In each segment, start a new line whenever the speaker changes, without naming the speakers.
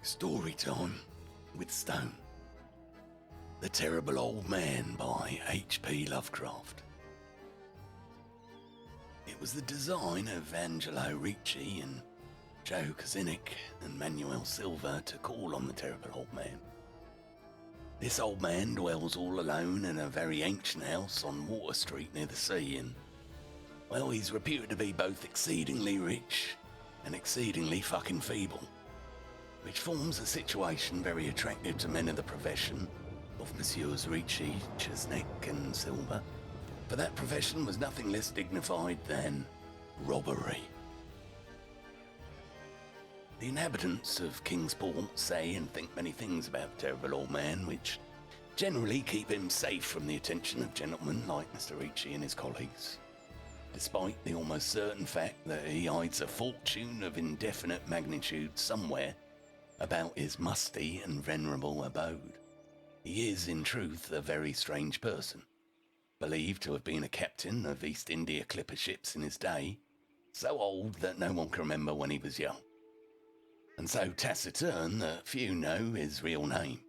Storytime with Stone. The Terrible Old Man by H.P. Lovecraft. It was the design of Angelo Ricci and Joe Kosinnik and Manuel Silva to call on the Terrible Old Man. This old man dwells all alone in a very ancient house on Water Street near the sea, and, well, he's reputed to be both exceedingly rich and exceedingly fucking feeble, which forms a situation very attractive to men of the profession of Messieurs Ricci, Chesnick and Silva, for that profession was nothing less dignified than robbery. The inhabitants of Kingsport say and think many things about the Terrible Old Man, which generally keep him safe from the attention of gentlemen like Mr. Ricci and his colleagues, despite the almost certain fact that he hides a fortune of indefinite magnitude somewhere about his musty and venerable abode. He is, in truth, a very strange person, believed to have been a captain of East India clipper ships in his day, so old that no one can remember when he was young, and so taciturn that few know his real name.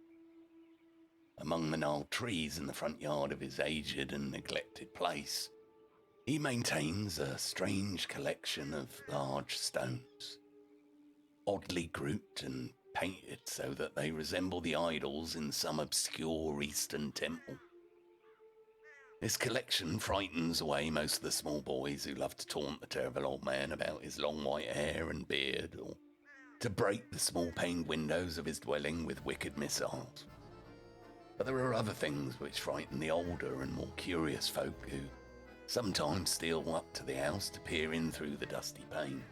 Among the gnarled trees in the front yard of his aged and neglected place, he maintains a strange collection of large stones, oddly grouped and painted so that they resemble the idols in some obscure Eastern temple. This collection frightens away most of the small boys who love to taunt the Terrible Old Man about his long white hair and beard, or to break the small paned windows of his dwelling with wicked missiles. But there are other things which frighten the older and more curious folk who sometimes steal up to the house to peer in through the dusty pane.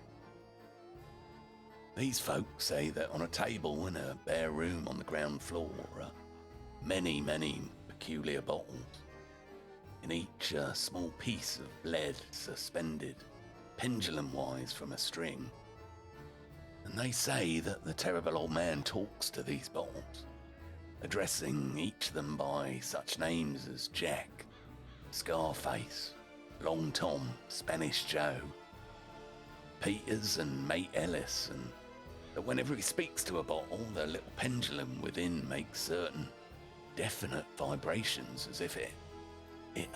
These folk say that on a table in a bare room on the ground floor are many, many peculiar bottles, in each a small piece of lead suspended pendulum-wise from a string. And they say that the Terrible Old Man talks to these bottles, addressing each of them by such names as Jack, Scarface, Long Tom, Spanish Joe, Peters and Mate Ellis, and that whenever he speaks to a bottle, the little pendulum within makes certain definite vibrations as if it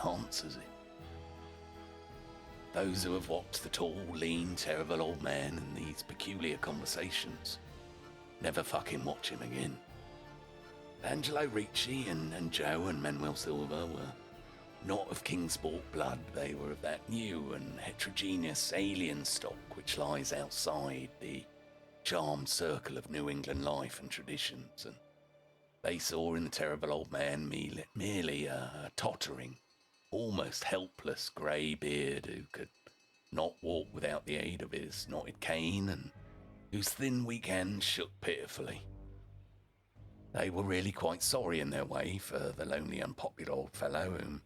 answers it. Those who have watched the tall, lean, terrible old man in these peculiar conversations never fucking watch him again. Angelo Ricci and Joe and Manuel Silva were not of Kingsport blood. They were of that new and heterogeneous alien stock which lies outside the charmed circle of New England life and traditions, and they saw in the Terrible Old Man merely a tottering, almost helpless grey beard who could not walk without the aid of his knotted cane and whose thin weak hands shook pitifully. They were really quite sorry in their way for the lonely unpopular old fellow whom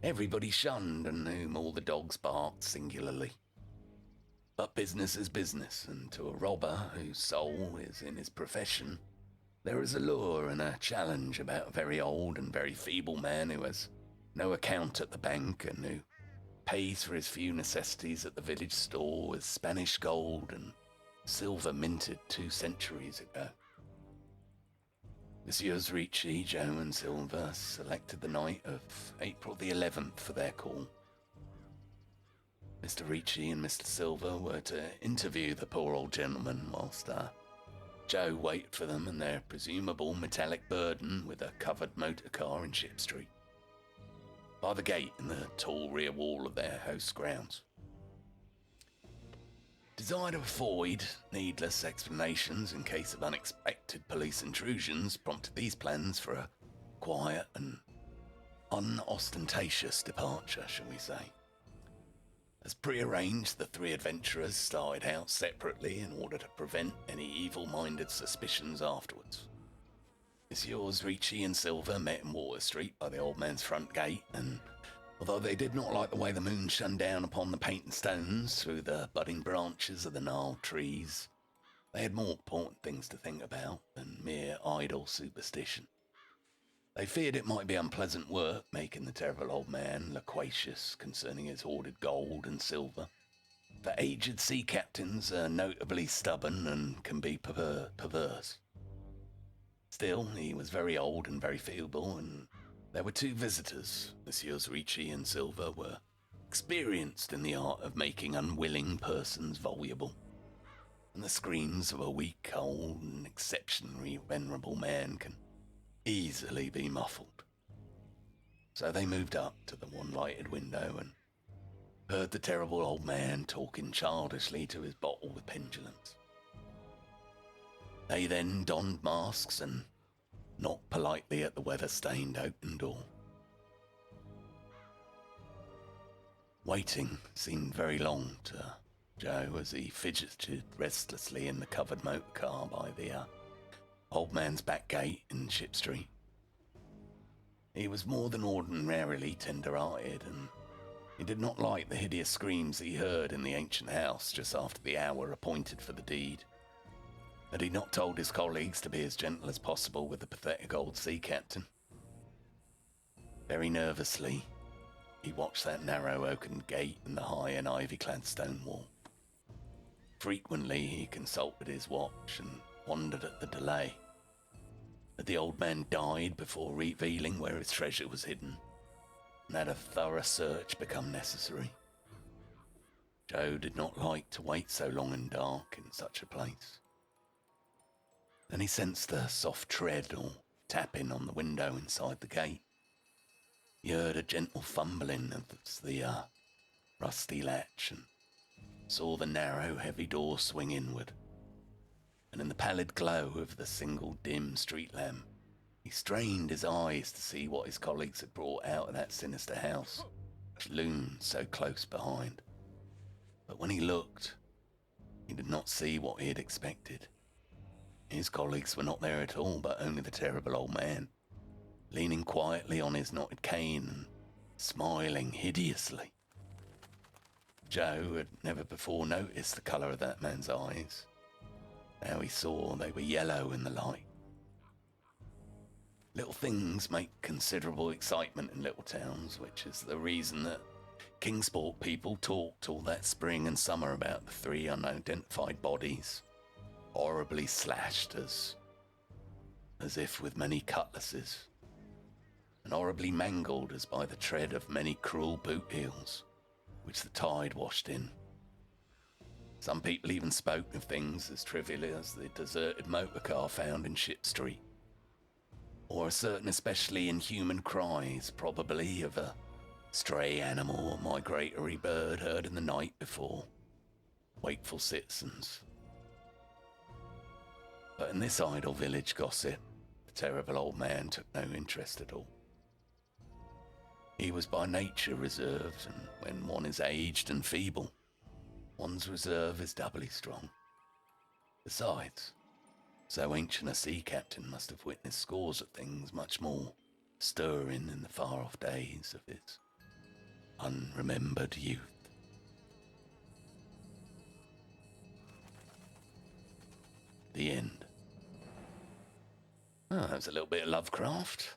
everybody shunned and whom all the dogs barked singularly. But business is business, and to a robber whose soul is in his profession, there is a lure and a challenge about a very old and very feeble man who has no account at the bank and who pays for his few necessities at the village store with Spanish gold and silver minted 2 centuries ago. Messieurs Ricci, Joe and Silva selected the night of April the 11th for their call. Mr. Ricci and Mr. Silva were to interview the poor old gentleman whilst Joe waited for them and their presumable metallic burden with a covered motor car in Ship Street, by the gate in the tall rear wall of their host's grounds. Desire to avoid needless explanations in case of unexpected police intrusions prompted these plans for a quiet and unostentatious departure, shall we say. As prearranged, the 3 adventurers started out separately in order to prevent any evil-minded suspicions afterwards. Messieurs Ricci and Silva met in Water Street by the old man's front gate, and although they did not like the way the moon shone down upon the painted stones through the budding branches of the gnarled trees, they had more important things to think about than mere idle superstition. They feared it might be unpleasant work making the Terrible Old Man loquacious concerning his hoarded gold and silver, The aged sea captains are notably stubborn and can be perverse. Still, he was very old and very feeble, and there were two visitors. Messieurs Ricci and Silver were experienced in the art of making unwilling persons voluble, and the screams of a weak, old, and exceptionally venerable man can easily be muffled. So they moved up to the one lighted window and heard the terrible old man talking childishly to his bottle with pendulums. They then donned masks and knocked politely at the weather-stained oaken door. Waiting seemed very long to Joe as he fidgeted restlessly in the covered motor car by the old man's back gate in Ship Street. He was more than ordinarily tender-hearted, and he did not like the hideous screams he heard in the ancient house just after the hour appointed for the deed. Had he not told his colleagues to be as gentle as possible with the pathetic old sea captain? Very nervously, he watched that narrow oaken gate and the high and ivy-clad stone wall. Frequently he consulted his watch and wondered at the delay. Had the old man died before revealing where his treasure was hidden, and had a thorough search become necessary? Joe did not like to wait so long and dark in such a place. Then he sensed a soft tread or tapping on the window inside the gate. He heard a gentle fumbling of the rusty latch and saw the narrow, heavy door swing inward. And in the pallid glow of the single dim street lamp, he strained his eyes to see what his colleagues had brought out of that sinister house, which loomed so close behind. But when he looked, he did not see what he had expected. His colleagues were not there at all, but only the terrible old man, leaning quietly on his knotted cane and smiling hideously. Joe had never before noticed the colour of that man's eyes. Now he saw they were yellow in the light. Little things make considerable excitement in little towns, which is the reason that Kingsport people talked all that spring and summer about the three unidentified bodies, horribly slashed as if with many cutlasses, and horribly mangled as by the tread of many cruel boot heels, which the tide washed in. Some people even spoke of things as trivial as the deserted motor car found in Ship Street, or a certain especially inhuman cries, probably of a stray animal or migratory bird heard in the night before wakeful citizens. But in this idle village gossip, the terrible old man took no interest at all. He was by nature reserved, and when one is aged and feeble, one's reserve is doubly strong. Besides, so ancient a sea captain must have witnessed scores of things much more stirring in the far-off days of his unremembered youth. The end. Oh, that was a little bit of Lovecraft.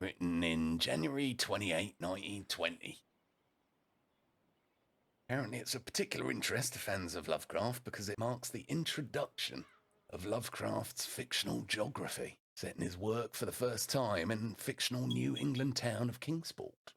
Written in January 28, 1920. Apparently it's of particular interest to fans of Lovecraft because it marks the introduction of Lovecraft's fictional geography, setting his work for the first time in fictional New England town of Kingsport.